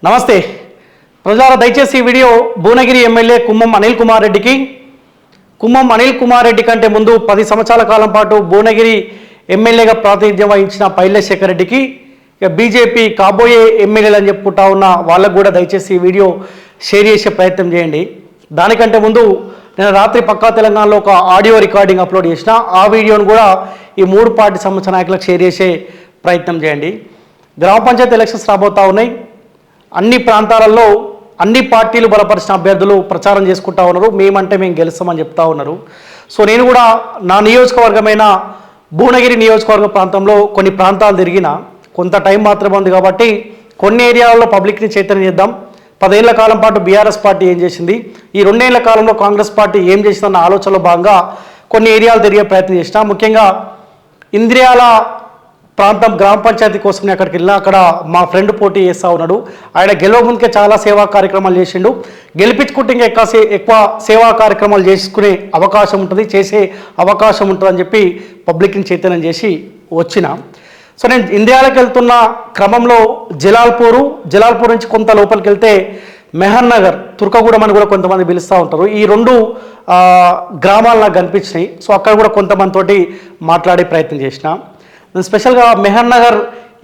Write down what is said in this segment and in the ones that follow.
నమస్తే ప్రజలారా, దయచేసి ఈ వీడియో భువనగిరి ఎమ్మెల్యే కుమ్మం అనిల్ కుమార్ రెడ్డికి. కుమ్మం అనిల్ కుమార్ రెడ్డి కంటే ముందు 10 సంవత్సరాల కాలం పాటు భువనగిరి ఎమ్మెల్యేగా ప్రాతినిధ్యం వహించిన పైలశేఖర్ రెడ్డికి, ఇక బీజేపీ కాబోయే ఎమ్మెల్యేలు అని చెప్పుకుంటా ఉన్న వాళ్ళకు కూడా దయచేసి ఈ వీడియో షేర్ చేసే ప్రయత్నం చేయండి. దానికంటే ముందు నేను రాత్రి పక్కా తెలంగాణలో ఒక ఆడియో రికార్డింగ్ అప్లోడ్ చేసిన, ఆ వీడియోను కూడా ఈ 3 పార్టీ సంబంధించిన నాయకులకు షేర్ చేసే ప్రయత్నం చేయండి. గ్రామ పంచాయతీ ఎలక్షన్స్ రాబోతూ ఉన్నాయి. అన్ని ప్రాంతాలలో అన్ని పార్టీలు బలపరిచిన అభ్యర్థులు ప్రచారం చేసుకుంటా ఉన్నారు. మేమంటే మేము గెలుస్తామని చెప్తా ఉన్నారు. సో నేను కూడా నా నియోజకవర్గమైన భువనగిరి నియోజకవర్గ ప్రాంతంలో కొన్ని ప్రాంతాలు తిరిగిన, కొంత టైం మాత్రమే ఉంది కాబట్టి కొన్ని ఏరియాలలో పబ్లిక్ని చైతన్యం చేద్దాం. 10 ఏళ్ల కాలం పాటు బీఆర్ఎస్ పార్టీ ఏం చేసింది, ఈ 2 ఏళ్ల కాలంలో కాంగ్రెస్ పార్టీ ఏం చేసిందన్న ఆలోచనలో భాగంగా కొన్ని ఏరియాలు తిరిగే ప్రయత్నం చేసిన. ముఖ్యంగా ఇంద్రియాల ప్రాంతం గ్రామ పంచాయతీ కోసం నేను అక్కడికి వెళ్ళినా, అక్కడ మా ఫ్రెండ్ పోటీ చేస్తూ ఉన్నాడు. ఆయన గెలవ ముందుకే చాలా సేవా కార్యక్రమాలు చేసిండు. గెలిపించుకుంటే ఇంకా ఎక్కువ సేవా కార్యక్రమాలు చేసుకునే అవకాశం ఉంటుంది, చేసే అవకాశం ఉంటుందని చెప్పి పబ్లిక్ని చైతన్యం చేసి వచ్చిన. సో నేను ఇండియాలోకి వెళ్తున్న క్రమంలో జలాల్పూర్ నుంచి కొంత లోపలికి వెళ్తే మెహర్ నగర్, తుర్కగూడెం అని కూడా కొంతమంది పిలుస్తూ ఉంటారు. ఈ 2 గ్రామాలు నాకు కనిపించినాయి. సో అక్కడ కూడా కొంతమందితోటి మాట్లాడే ప్రయత్నం చేసిన. నేను స్పెషల్గా మెహర్ నగర్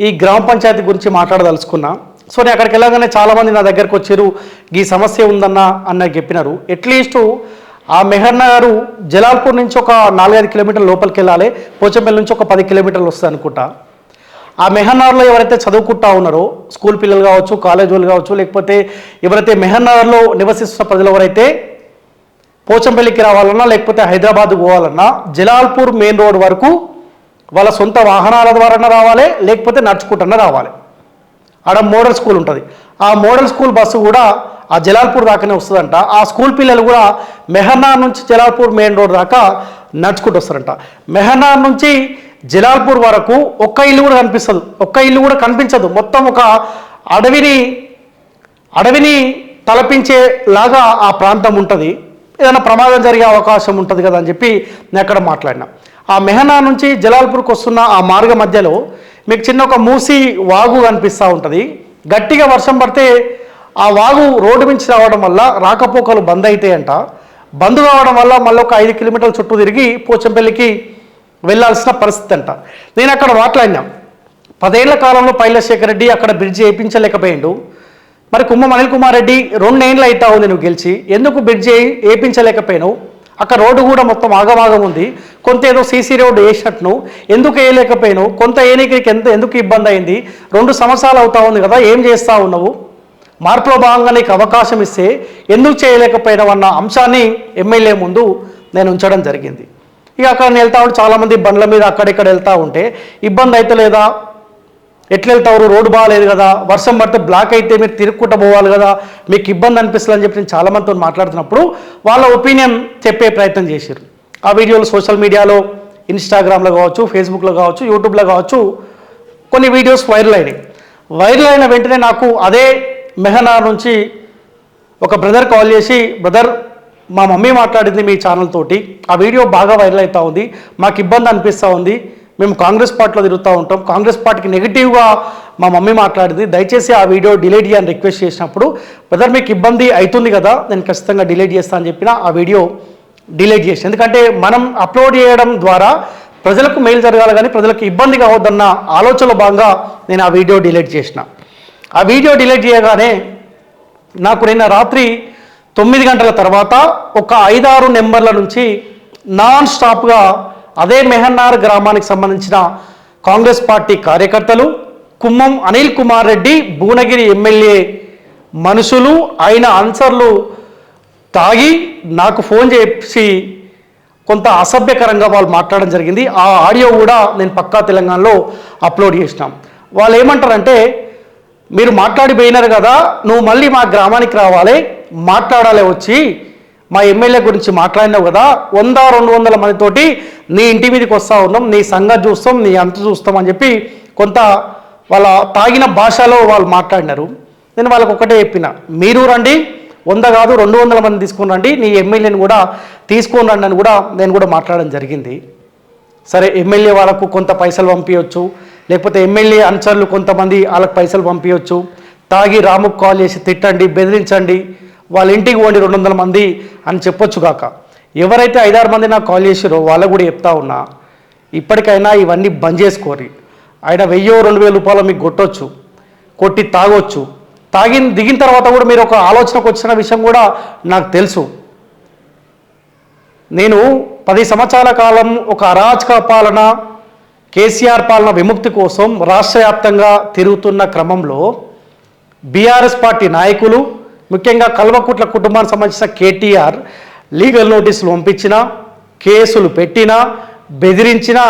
ఈ గ్రామ పంచాయతీ గురించి మాట్లాడదలుచుకున్నా. సో నేను అక్కడికి వెళ్ళగానే చాలామంది నా దగ్గరకు వచ్చారు, ఈ సమస్య ఉందన్న చెప్పినారు. అట్లీస్ట్ ఆ మెహర్ నగర్ జలాల్పూర్ నుంచి ఒక 4-5 కిలోమీటర్ల లోపలికి వెళ్ళాలి, పోచంపల్లి నుంచి ఒక 10 కిలోమీటర్లు వస్తుంది అనుకుంటా. ఆ మెహర్ నగర్లో ఎవరైతే చదువుకుంటా ఉన్నారో, స్కూల్ పిల్లలు కావచ్చు, కాలేజ్ వాళ్ళు కావచ్చు, లేకపోతే ఎవరైతే మెహర్ నగర్లో నివసిస్తున్న ప్రజలు ఎవరైతే పోచంపల్లికి రావాలన్నా లేకపోతే హైదరాబాద్ పోవాలన్నా జలాల్పూర్ మెయిన్ రోడ్ వరకు వాళ్ళ సొంత వాహనాల ద్వారా రావాలి, లేకపోతే నడుచుకుంటున్నా రావాలి. ఆడ మోడల్ స్కూల్ ఉంటుంది. ఆ మోడల్ స్కూల్ బస్సు కూడా ఆ జలాల్పూర్ దాకానే వస్తుందంట. ఆ స్కూల్ పిల్లలు కూడా మెహర్నార్ నుంచి జలాల్పూర్ మెయిన్ రోడ్ దాకా నడుచుకుంటూ వస్తారంట. మెహర్నార్ నుంచి జలాల్పూర్ వరకు ఒక్క ఇల్లు కూడా కనిపించదు. మొత్తం ఒక అడవిని తలపించేలాగా ఆ ప్రాంతం ఉంటుంది. ఏదైనా ప్రమాదం జరిగే అవకాశం ఉంటుంది కదా అని చెప్పి నేను అక్కడ మాట్లాడినా. ఆ మెహర్నార్ నుంచి జలాల్పూర్కి వస్తున్న ఆ మార్గ మధ్యలో మీకు చిన్న ఒక మూసి వాగు కనిపిస్తూ ఉంటుంది. గట్టిగా వర్షం పడితే ఆ వాగు రోడ్డు నుంచి రావడం వల్ల రాకపోకలు బంద్ అవుతాయంట. బంద్ కావడం వల్ల మళ్ళీ ఒక 5 కిలోమీటర్ల చుట్టూ తిరిగి పోచంపల్లికి వెళ్ళాల్సిన పరిస్థితి అంట. నేను అక్కడ మాట్లాడినా, 10 ఏళ్ల కాలంలో పైలశేఖర్ రెడ్డి అక్కడ బ్రిడ్జ్ వేయించలేకపోయిండు. మరి కుమ్మం అనిల్ కుమార్ రెడ్డి 2 ఏళ్ళు అవుతా ఉంది నువ్వు గెలిచి, ఎందుకు బ్రిడ్జ్ వేయించలేకపోయినావు? అక్కడ రోడ్డు కూడా మొత్తం ఆగమాగం ఉంది. కొంత ఏదో సీసీ రోడ్డు వేసినట్టును ఎందుకు వేయలేకపోయినావు? కొంత ఏనికి ఎందుకు ఇబ్బంది అయింది? 2 సంవత్సరాలు అవుతా ఉంది కదా, ఏం చేస్తూ ఉన్నావు? మార్పులో భాగంగా నీకు అవకాశం ఇస్తే ఎందుకు చేయలేకపోయినావు అన్న అంశాన్ని ఎమ్మెల్యే ముందు నేను ఉంచడం జరిగింది. ఇక అక్కడ నేను వెళ్తా ఉంటే చాలామంది బండ్ల మీద అక్కడిక్కడ వెళ్తూ ఉంటే ఇబ్బంది అయితే లేదా, ఎట్లా వెళ్తారు, రోడ్డు బాగాలేదు కదా, వర్షం పడితే బ్లాక్ అయితే మీరు తిరుక్కుంటూ పోవాలి కదా, మీకు ఇబ్బంది అనిపిస్తుంది అని చెప్పి నేను చాలామందితో మాట్లాడుతున్నప్పుడు వాళ్ళ ఒపీనియన్ చెప్పే ప్రయత్నం చేశారు. ఆ వీడియోలు సోషల్ మీడియాలో, ఇన్స్టాగ్రామ్లో కావచ్చు, ఫేస్బుక్లో కావచ్చు, యూట్యూబ్లో కావచ్చు కొన్ని వీడియోస్ వైరల్ అయినాయి. వైరల్ అయిన వెంటనే నాకు అదే మెహర్నార్ నుంచి ఒక బ్రదర్ కాల్ చేసి, బ్రదర్ మా మమ్మీ మాట్లాడింది మీ ఛానల్ తోటి, ఆ వీడియో బాగా వైరల్ అవుతూ ఉంది, మాకు ఇబ్బంది అనిపిస్తూ ఉంది, మేము కాంగ్రెస్ పార్టీలో తిరుగుతూ ఉంటాం, కాంగ్రెస్ పార్టీకి నెగిటివ్గా మా మమ్మీ మాట్లాడింది, దయచేసి ఆ వీడియో డిలీట్ చేయని రిక్వెస్ట్ చేసినప్పుడు, బ్రదర్ మీకు ఇబ్బంది అవుతుంది కదా, నేను ఖచ్చితంగా డిలీట్ చేస్తాను అని చెప్పిన ఆ వీడియో డిలీట్ చేసి. ఎందుకంటే మనం అప్లోడ్ చేయడం ద్వారా ప్రజలకు మెయిల్ జరగాలి కానీ ప్రజలకు ఇబ్బంది కావద్దన్న ఆలోచనలో భాగంగా నేను ఆ వీడియో డిలీట్ చేసిన. ఆ వీడియో డిలీట్ చేయగానే నాకు నిన్న రాత్రి 9 గంటల తర్వాత ఒక 5-6 నెంబర్ల నుంచి నాన్ స్టాప్గా అదే మెహర్నార్ గ్రామానికి సంబంధించిన కాంగ్రెస్ పార్టీ కార్యకర్తలు, కుమ్మం అనిల్ కుమార్ రెడ్డి భువనగిరి ఎమ్మెల్యే మనుషులు, ఆయన ఆన్సర్లు తాగి నాకు ఫోన్ చేసి కొంత అసభ్యకరంగా వాళ్ళు మాట్లాడడం జరిగింది. ఆ ఆడియో కూడా నేను పక్కా తెలంగాణలో అప్లోడ్ చేసినాం. వాళ్ళు ఏమంటారంటే, మీరు మాట్లాడిపోయినారు కదా, నువ్వు మళ్ళీ మా గ్రామానికి రావాలి, మాట్లాడాలి, వచ్చి మా ఎమ్మెల్యే గురించి మాట్లాడినావు కదా, 100-200 మందితోటి నీ ఇంటి మీదకి వస్తూ ఉన్నాం, నీ సంగతి చూస్తాం, నీ అంత చూస్తాం అని చెప్పి కొంత వాళ్ళ తాగిన భాషలో వాళ్ళు మాట్లాడినారు. నేను వాళ్ళకి ఒకటే చెప్పిన, మీరు రండి, 100 కాదు 200 మంది తీసుకుని రండి, నీ ఎమ్మెల్యేని కూడా తీసుకొని రండి అని కూడా నేను కూడా మాట్లాడడం జరిగింది. సరే, ఎమ్మెల్యే వాళ్ళకు కొంత పైసలు పంపించవచ్చు, లేకపోతే ఎమ్మెల్యే అనుచరులు కొంతమంది వాళ్ళకి పైసలు పంపించవచ్చు, తాగి రాముకు కాల్ చేసి తిట్టండి, బెదిరించండి, వాళ్ళ ఇంటికి పోండి 200 మంది అని చెప్పొచ్చు కాక, ఎవరైతే 5-6 మంది నాకు కాల్ చేసారో వాళ్ళకు కూడా చెప్తా ఉన్నా, ఇప్పటికైనా ఇవన్నీ బంద్ చేసుకోరి. ఆయన 1000-2000 రూపాయలు మీకు కొట్టొచ్చు, కొట్టి తాగొచ్చు. దిగిన తర్వాత కూడా మీరు ఒక ఆలోచనకు వచ్చిన విషయం కూడా నాకు తెలుసు. నేను 10 సంవత్సరాల కాలం ఒక అరాచక పాలన, కేసీఆర్ పాలన విముక్తి కోసం రాష్ట్ర వ్యాప్తంగా తిరుగుతున్న క్రమంలో బీఆర్ఎస్ పార్టీ నాయకులు, ముఖ్యంగా కల్వకుట్ల కుటుంబానికి సంబంధించిన కేటీఆర్ లీగల్ నోటీసులు పంపించినా, కేసులు పెట్టినా, బెదిరించినా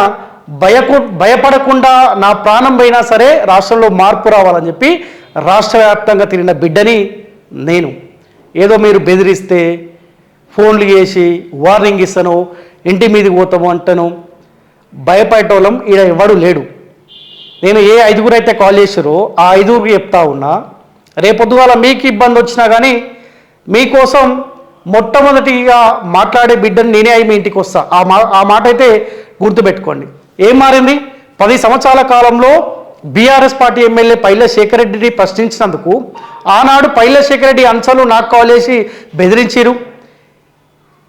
భయపడకుండా నా ప్రాణం పోయినా సరే రాష్ట్రంలో మార్పు రావాలని చెప్పి రాష్ట్ర వ్యాప్తంగా తిరిగిన బిడ్డని నేను. ఏదో మీరు బెదిరిస్తే ఫోన్లు చేసి వార్నింగ్ ఇస్తాను, ఇంటి మీదకి పోతాము అంటాను, భయపడటోళ్ళం ఈడ ఎవడు లేడు. నేను ఏ 5గురు అయితే కాల్ చేసారో ఆ 5గురికి చెప్తా ఉన్నా, రేపొద్దుగాల మీకు ఇబ్బంది వచ్చినా కానీ మీకోసం మొట్టమొదటిగా మాట్లాడే బిడ్డని నేనే అయి మీ ఇంటికి వస్తా. ఆ మాట అయితే గుర్తుపెట్టుకోండి. ఏం మారింది? 10 సంవత్సరాల కాలంలో BRS party MLA Paila Shekhar రెడ్డిని ప్రశ్నించినందుకు ఆనాడు పైల శేఖర్ రెడ్డి అంశాలు నాకు కాల్ చేసి బెదిరించారు.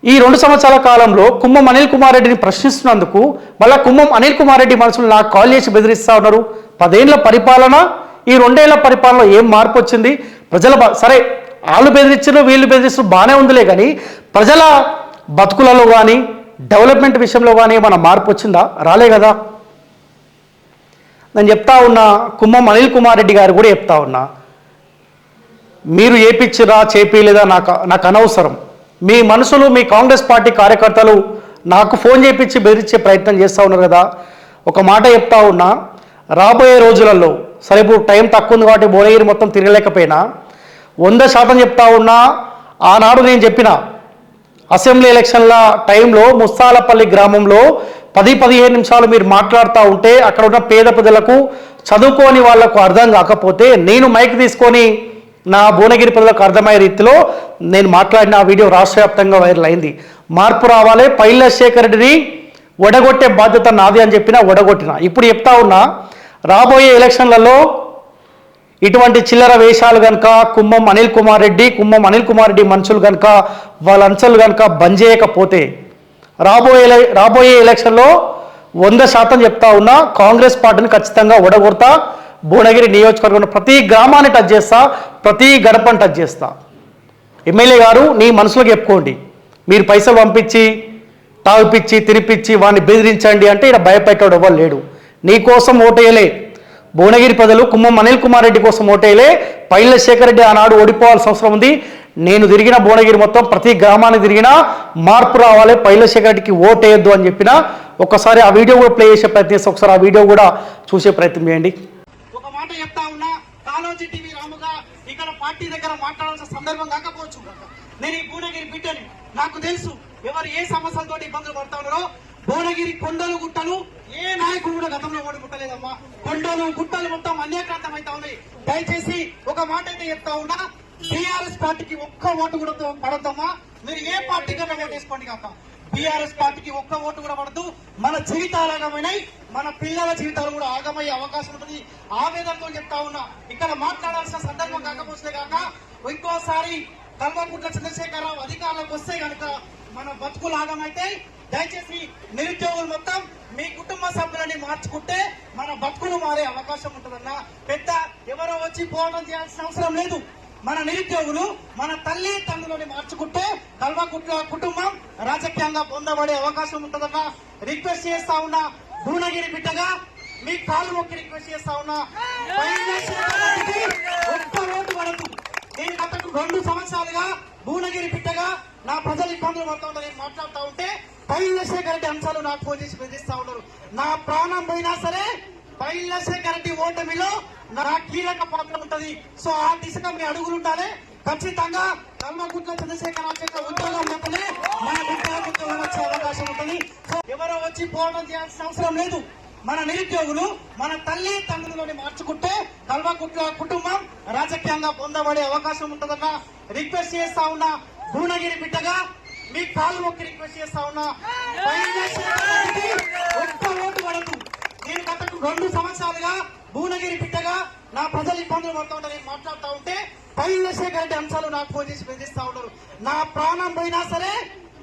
ఈ 2 సంవత్సరాల కాలంలో కుమ్మం అనిల్ కుమార్ రెడ్డిని ప్రశ్నిస్తున్నందుకు మళ్ళీ కుమ్మం అనిల్ కుమార్ రెడ్డి మనుషులు నాకు కాల్ చేసి బెదిరిస్తూ ఉన్నారు. 10 ఏళ్ల పరిపాలన, ఈ 2 ఏళ్ల పరిపాలనలో ఏం మార్పు వచ్చింది? ప్రజల సరే వాళ్ళు బెదిరించారు, వీళ్ళు బెదిరిస్తారు, బాగానే ఉందిలే, కానీ ప్రజల బతుకులలో కానీ డెవలప్మెంట్ విషయంలో కానీ ఏమైనా మార్పు వచ్చిందా? రాలే కదా. నేను చెప్తా ఉన్నా, కుమ్మం అనిల్ కుమార్ రెడ్డి గారు కూడా చెప్తా ఉన్నా, మీరు ఏపిచ్చిరా చేపిలేదా నాకు అనవసరం. మీ మనుషులు, మీ కాంగ్రెస్ పార్టీ కార్యకర్తలు నాకు ఫోన్ చేయించి బెదిరించే ప్రయత్నం చేస్తూ ఉన్నారు కదా. ఒక మాట చెప్తా ఉన్నా, రాబోయే రోజులలో, సరే ఇప్పుడు టైం తక్కువ ఉంది కాబట్టి భువనగిరి మొత్తం తిరగలేకపోయినా 100% చెప్తా ఉన్నా, ఆనాడు నేను చెప్పిన అసెంబ్లీ ఎలక్షన్ల టైంలో ముస్తాలపల్లి గ్రామంలో 10-15 నిమిషాలు మీరు మాట్లాడుతూ ఉంటే అక్కడ ఉన్న పేద ప్రజలకు, చదువుకోని వాళ్లకు అర్థం కాకపోతే నేను మైక్ తీసుకొని నా భువనగిరి ప్రజలకు అర్థమయ్యే రీతిలో నేను మాట్లాడిన ఆ వీడియో రాష్ట్ర వ్యాప్తంగా వైరల్ అయింది. మార్పు రావాలి, పైల శేఖర్ రెడ్డిని ఒడగొట్టే బాధ్యత నాది అని చెప్పినా ఒడగొట్టిన. ఇప్పుడు చెప్తా ఉన్నా, రాబోయే ఎలక్షన్లలో ఇటువంటి చిల్లర వేషాలు కనుక కుమ్మం అనిల్ కుమార్ రెడ్డి మనుషులు కనుక వాళ్ళ అంచెలు కనుక బంద్ చేయకపోతే రాబోయే ఎలక్షన్లో 100% చెప్తా ఉన్నా, కాంగ్రెస్ పార్టీని ఖచ్చితంగా ఒడగొడతా. భువనగిరి నియోజకవర్గంలో ప్రతి గ్రామాన్ని టచ్ చేస్తా, ప్రతి గడపని టచ్ చేస్తా. ఎమ్మెల్యే గారు నీ మనసులోకి చెప్పుకోండి, మీరు పైసలు పంపించి తాగిపిచ్చి తినిపించి వాడిని బెదిరించండి అంటే ఇక్కడ భయపెట్టాడు ఎవరు లేడు. నీ కోసం ఓటేయలే భువనగిరి ప్రజలు, కుమ్మం అనిల్ కుమార్ రెడ్డి కోసం ఓటేయలే. పైల శేఖర్ రెడ్డి ఆనాడు ఓడిపోవాల్సిన అవసరం ఉంది. నేను తిరిగిన భువనగిరి మొత్తం ప్రతి గ్రామాన్ని తిరిగినా మార్పు రావాలి, పైల శేఖర్ రెడ్డికి ఓటేయద్దు అని చెప్పిన. ఒకసారి ఆ వీడియో కూడా ప్లే చేసే ప్రయత్నం చేస్తే ఒకసారి ఆ వీడియో కూడా చూసే ప్రయత్నం చేయండి. ఒక మాట చెప్తా ఉన్నా, కాలోజీ టీవీ రాముగా ఇక్కడ పార్టీ దగ్గర మాట్లాడాల్సిన సందర్భం కాకపోవచ్చు. నేను ఈ భువనగిరి బిడ్డని, నాకు తెలుసు ఎవరు ఏ సమస్యలతో ఇబ్బందులు పడతా ఉన్నారో. భువనగిరి కొండలు గుట్టలు ఏ నాయకుడు కూడా గతంలో ఓడిపుట్టలేదమ్మా. కొండలు గుట్టలు మొత్తం అన్యాక్రాంతం అవుతా ఉన్నాయి. దయచేసి ఒక మాట అయితే చెప్తా ఉన్నా, బీఆర్ఎస్ పార్టీకి ఒక్క ఓటు కూడా పడద్దమ్మా. మీరు ఏ పార్టీ కన్నా ఓటు వేసుకోండి కాక, బీఆర్ఎస్ పార్టీకి ఒక్క ఓటు కూడా పడద్దు. మన జీవితాలు ఆగమైనాయి, మన పిల్లల జీవితాలు కూడా ఆగమయ్యే అవకాశం ఉంటుంది. ఆవేదనతో చెప్తా ఉన్నా, ఇక్కడ మాట్లాడాల్సిన సందర్భం కాకపోతే కాక ఇంకోసారి కల్వకుంట్ల చంద్రశేఖరరావు అధికారంలోకి వస్తే కనుక మన బతుకులు ఆగమైతే. దయచేసి నిరుద్యోగులు మొత్తం మీ కుటుంబ సభ్యులని మార్చుకుంటే మన బతుకులు మారే అవకాశం ఉంటుందన్నా. పెద్ద ఎవరో వచ్చి పోరాటం చేయాల్సిన అవసరం లేదు. మన నిరుద్యోగులు మన తల్లి తండ్రులని మార్చుకుంటే కల్వకుంట్ల కుటుంబం రాజకీయంగా పొందబడే అవకాశం ఉంటుందన్న రిక్వెస్ట్ చేస్తా ఉన్నా. భువనగిరి బిడ్డగా మీ కాలు మొక్కి రిక్వెస్ట్ చేస్తా ఉన్నా, ఒక్క ఓటు పడదు. నేను గత 2 సంవత్సరాలుగా భువనగిరి బిడ్డగా నా ప్రజలు ఇబ్బందులు పడుతూ ఉన్నారు. నేను మాట్లాడుతూ ఉంటే పైల శేఖర్ రెడ్డి అంశాలు నాకు ఫోన్ చేసి బెదిరిస్తా ఉన్నారు. నా ప్రాణం పోయినా సరే పైల శేఖర్ రెడ్డి ఓటమిలో నా కీలక పాత్ర ఉంటది. సో ఆ దిశగా మీ అడుగులు ఉండాలి. ఖచ్చితంగా కల్వకుంట్ల చంద్రశేఖరరావు చేత ఉద్యోగం లేకపోతే మన బిడ్డలకు ఉద్యోగం వచ్చే అవకాశం ఉంటుంది. సో ఎవరో వచ్చి పోరాటం చేయాల్సిన అవసరం లేదు. మన నిరుద్యోగులు మన తల్లి తండ్రులని మార్చుకుంటే కల్వకుంట్ల కుటుంబం రాజకీయంగా పొందబడే అవకాశం ఉంటుందన్న రిక్వెస్ట్ చేస్తా ఉన్నా. భువనగిరి బిడ్డగా మీ కాలు మొక్కి రిక్వెస్ట్ చేస్తా ఉన్నా, ఒక్క ఓటు పడదు. నేను గత 2 సంవత్సరాలుగా భువనగిరి బిడ్డగా నా ప్రజలు ఇబ్బందులు పడుతూ ఉంటారు, నేను మాట్లాడుతూ ఉంటే పైలశేఖర్ రెడ్డి అంశాలు నాకు ఫోన్ చేసి బెదిరిస్తా ఉన్నారు. నా ప్రాణం పోయినా సరే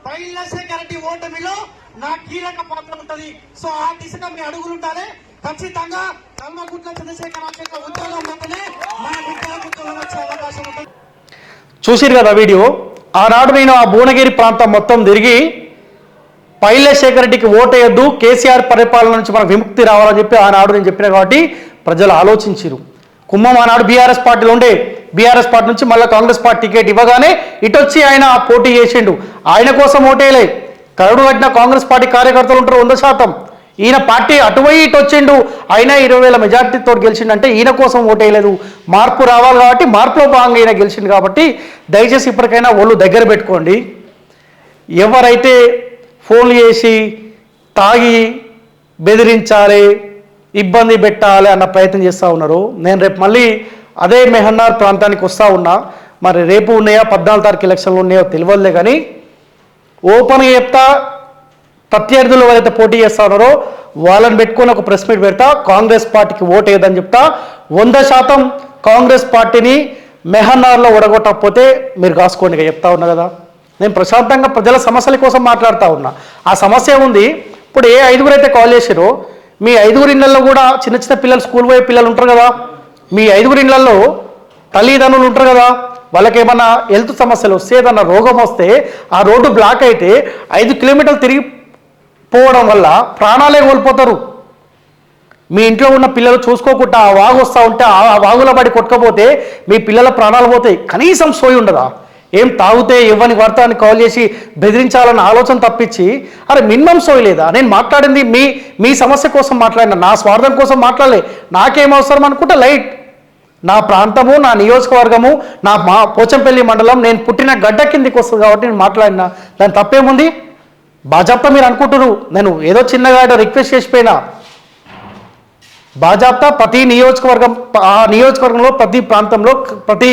పైలశేఖర్ రెడ్డి ఓటమిలో నా కీలక పాత్ర ఉంటది. సో ఆ దిశగా మీ అడుగులు ఉండాలి. ఖచ్చితంగా కల్వకుంట్ల చంద్రశేఖర్ రావు ఉద్యోగం ఉంటేనే మన బిడ్డలకు ఉద్యోగం వచ్చే అవకాశం ఉంటుంది. చూసిరు కదా వీడియో. ఆనాడు నేను ఆ భువనగిరి ప్రాంతం మొత్తం తిరిగి పైలశేఖర్ రెడ్డికి ఓటేయద్దు, కేసీఆర్ పరిపాలన నుంచి మనకు విముక్తి రావాలని చెప్పి ఆనాడు నేను చెప్పిన కాబట్టి ప్రజలు ఆలోచించారు. కుమ్మం ఆనాడు బీఆర్ఎస్ పార్టీలో ఉండే, బీఆర్ఎస్ పార్టీ నుంచి మళ్ళీ కాంగ్రెస్ పార్టీ టికెట్ ఇవ్వగానే ఇటొచ్చి ఆయన పోటీ చేసిండు. ఆయన కోసం ఓటేయలే, కరడు కట్టిన కాంగ్రెస్ పార్టీ కార్యకర్తలు ఉంటారు 100%. ఈయన పార్టీ అటువైపు ఇటు వచ్చిండు, అయినా 20,000 మెజార్టీతో గెలిచిండంటే ఈయన కోసం ఓటేయలేదు. మార్పు రావాలి కాబట్టి మార్పులో భాగంగా ఈయన గెలిచిండు. కాబట్టి దయచేసి ఇప్పటికైనా ఒళ్ళు దగ్గర పెట్టుకోండి. ఎవరైతే ఫోన్లు చేసి తాగి బెదిరించాలి, ఇబ్బంది పెట్టాలి అన్న ప్రయత్నం చేస్తూ ఉన్నారు. నేను రేపు మళ్ళీ అదే మెహన్నార్ ప్రాంతానికి వస్తూ ఉన్నా. మరి రేపు ఉన్నాయా 14 తారీఖు ఎలక్షన్లు ఉన్నాయో తెలియదులే, కానీ ఓపెన్గా చెప్తా, ప్రత్యర్థులు ఎవరైతే పోటీ చేస్తా ఉన్నారో వాళ్ళని పెట్టుకొని ఒక ప్రెస్ మీట్ పెడతా, కాంగ్రెస్ పార్టీకి ఓటేయదని చెప్తా. 100% కాంగ్రెస్ పార్టీని మెహన్నార్లో ఓడగొట్టకపోతే మీరు కాసుకోండి చెప్తా ఉన్నా కదా. నేను ప్రశాంతంగా ప్రజల సమస్యల కోసం మాట్లాడుతూ ఉన్నా. ఆ సమస్య ఉంది. ఇప్పుడు ఏ 5 అయితే కాల్ చేశారో మీ 5 ఇళ్లలో కూడా చిన్న చిన్న పిల్లలు, స్కూల్ పోయే పిల్లలు ఉంటారు కదా, మీ 5 ఇళ్లలో తల్లిదండ్రులు ఉంటారు కదా, వాళ్ళకి ఏమన్నా హెల్త్ సమస్యలు వస్తే, ఏదన్నా రోగం వస్తే, ఆ రోడ్డు బ్లాక్ అయితే 5 కిలోమీటర్లు తిరిగి పోవడం వల్ల ప్రాణాలే కోల్పోతారు. మీ ఇంట్లో ఉన్న పిల్లలు చూసుకోకుండా ఆ వాగు వస్తూ ఉంటే ఆ వాగుల పడి కొట్టుకపోతే మీ పిల్లల ప్రాణాలు పోతాయి. కనీసం సోయి ఉండదా? ఏం తాగితే ఇవ్వని వార్తాన్ని కాల్ చేసి బెదిరించాలన్న ఆలోచన తప్పించి అరే మినిమం సోయి లేదా? నేను మాట్లాడింది మీ సమస్య కోసం మాట్లాడినా, నా స్వార్థం కోసం మాట్లాడలే. నాకేం అవసరం అనుకుంటా లైట్. నా ప్రాంతము, నా నియోజకవర్గము, మా పోచంపల్లి మండలం, నేను పుట్టిన గడ్డ కిందికి వస్తుంది కాబట్టి నేను మాట్లాడినా. దాని తప్పేముంది? బాజాప్తా మీరు అనుకుంటున్నారు నేను ఏదో చిన్నగా రిక్వెస్ట్ చేసిపోయినా. బాజాప్తా ప్రతి నియోజకవర్గం, ఆ నియోజకవర్గంలో ప్రతి ప్రాంతంలో ప్రతి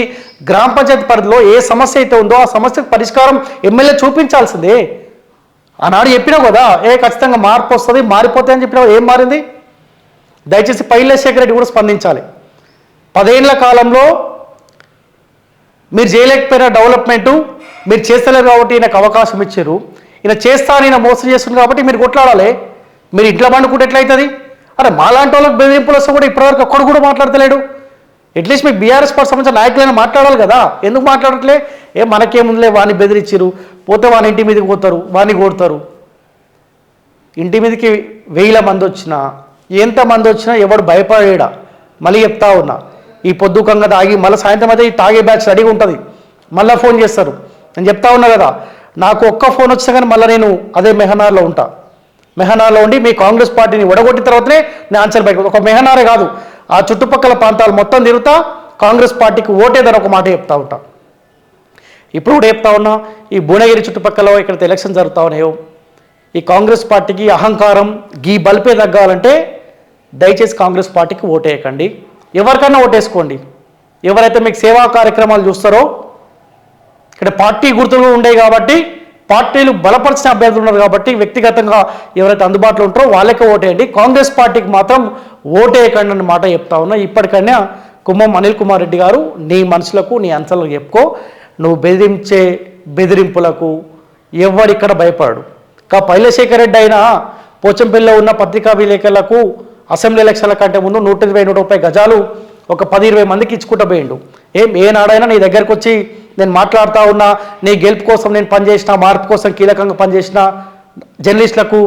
గ్రామ పంచాయతీ పరిధిలో ఏ సమస్య అయితే ఉందో ఆ సమస్యకు పరిష్కారం ఎమ్మెల్యే చూపించాల్సిందే. ఆనాడు చెప్పినావు కదా, ఖచ్చితంగా మార్పు వస్తుంది, మారిపోతాయి అని చెప్పినావు. ఏం మారింది? దయచేసి పైలశేఖర్ రెడ్డి కూడా స్పందించాలి. 10 ఏళ్ల కాలంలో మీరు చేయలేకపోయిన డెవలప్మెంటు మీరు చేస్తలేరు కాబట్టి ఈయనకు అవకాశం ఇచ్చారు. ఈయన చేస్తా, ఈయన మోసం చేస్తుంది కాబట్టి మీరు కొట్లాడాలి. మీరు ఇంట్లో పండుకుంటే ఎట్లయితుంది? అరే మాలాంటి వాళ్ళకి బెదిరింపులు వస్తే కూడా ఇప్పటివరకు ఒక్కడు కూడా మాట్లాడతలేడు. అట్లీస్ట్ మీకు బీఆర్ఎస్ పార్టీ సంబంధించిన నాయకులైనా మాట్లాడాలి కదా, ఎందుకు మాట్లాడట్లే? మనకేముందిలే, వాడిని బెదిరించారు, పోతే వాని ఇంటి మీదకి పోతారు, వాడిని కొడతారు. ఇంటి మీదకి 1000 మంది వచ్చినా, ఎంతమంది వచ్చినా ఎవడు భయపడేడా? మళ్ళీ చెప్తా ఉన్నా, ఈ పొద్దుకంగా తాగి మళ్ళీ సాయంత్రం అయితే ఈ తాగే బ్యాచ్ రెడీగా ఉంటుంది, మళ్ళీ ఫోన్ చేస్తారు. నేను చెప్తా ఉన్నా కదా, నాకు ఒక్క ఫోన్ వచ్చినా కానీ మళ్ళీ నేను అదే మెహనార్లో ఉంటా. మెహనార్లో ఉండి మీ కాంగ్రెస్ పార్టీని ఒడగొట్టిన తర్వాతనే నేను ఆన్సర్ బయట. ఒక మెహనారే కాదు, ఆ చుట్టుపక్కల ప్రాంతాలు మొత్తం తిరుగుతా, కాంగ్రెస్ పార్టీకి ఓటేదని ఒక మాట చెప్తా ఉంటా. ఇప్పుడు కూడా చెప్తా ఉన్నా, ఈ భువనగిరి చుట్టుపక్కల ఎక్కడైతే ఎలక్షన్ జరుగుతా ఉన్నాయో, ఈ కాంగ్రెస్ పార్టీకి అహంకారం గీ బల్పే తగ్గాలంటే దయచేసి కాంగ్రెస్ పార్టీకి ఓటేయకండి. ఎవరికన్నా ఓటేసుకోండి. ఎవరైతే మీకు సేవా కార్యక్రమాలు చూస్తారో, ఇక్కడ పార్టీ గుర్తులు ఉండేవి కాబట్టి, పార్టీలు బలపరిచిన అభ్యర్థులు ఉన్నారు కాబట్టి వ్యక్తిగతంగా ఎవరైతే అందుబాటులో ఉంటారో వాళ్ళకే ఓటేయండి. కాంగ్రెస్ పార్టీకి మాత్రం ఓటేయకండి అన్న మాట చెప్తా ఉన్నా. ఇప్పటికైనా కుమ్మం అనిల్ కుమార్ రెడ్డి గారు, నీ మనసులకు నీ అంశాలకు చెప్పుకో. నువ్వు బెదిరించే బెదిరింపులకు ఎవరిక్కడ భయపడు. పైలశేఖర్ రెడ్డి అయినా పోచంపల్లిలో ఉన్న పత్రికా విలేకరులకు అసెంబ్లీ ఎలక్షన్ల కంటే ముందు 120-130 గజాలు ఒక 10-20 మందికి ఇచ్చుకుంటూ పోయిండు. ఏనాడైనా నీ దగ్గరకు వచ్చి నేను మాట్లాడుతూ ఉన్నా, నీ గెలుపు కోసం నేను పనిచేసిన, మార్పు కోసం కీలకంగా పనిచేసిన, జర్నలిస్టులకు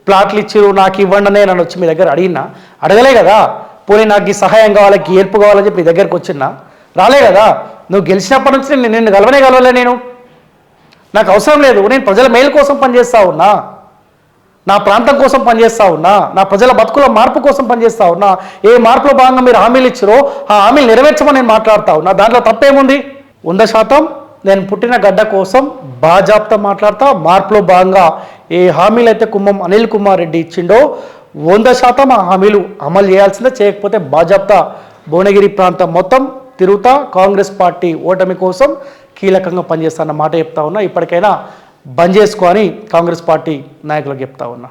ప్లాట్లు ఇచ్చిరు నాకు ఇవ్వండి అని నన్ను వచ్చి మీ దగ్గర అడగలే కదా. పోనీ నాకు ఈ సహాయం కావాలి, గెలుపు కావాలని చెప్పి మీ దగ్గరకు వచ్చినా రాలే కదా. నువ్వు గెలిచినప్పటి నుంచి నిన్ను గెలవలే. నాకు అవసరం లేదు. నేను ప్రజల మేలు కోసం పనిచేస్తూ ఉన్నా, నా ప్రాంతం కోసం పనిచేస్తూ ఉన్నా, నా ప్రజల బతుకుల మార్పు కోసం పనిచేస్తూ ఉన్నా. ఏ మార్పులో భాగంగా మీరు హామీలు ఇచ్చారో ఆ హామీలు నెరవేర్చమని నేను మాట్లాడుతూ ఉన్నా. దాంట్లో తప్పేముంది? 100% నేను పుట్టిన గడ్డ కోసం బాజాప్తా మాట్లాడతా. మార్పులో భాగంగా ఏ హామీలు అయితే కుమ్మం అనిల్ కుమార్ రెడ్డి ఇచ్చిండో 100% ఆ హామీలు అమలు చేయాల్సిందే. చేయకపోతే బాజాప్తా భువనగిరి ప్రాంతం మొత్తం తిరుగుతా, కాంగ్రెస్ పార్టీ ఓటమి కోసం కీలకంగా పనిచేస్తానన్న మాట చెప్తా ఉన్నా. ఇప్పటికైనా బంద్ చేసుకో అని కాంగ్రెస్ పార్టీ నాయకులకు చెప్తా ఉన్నా.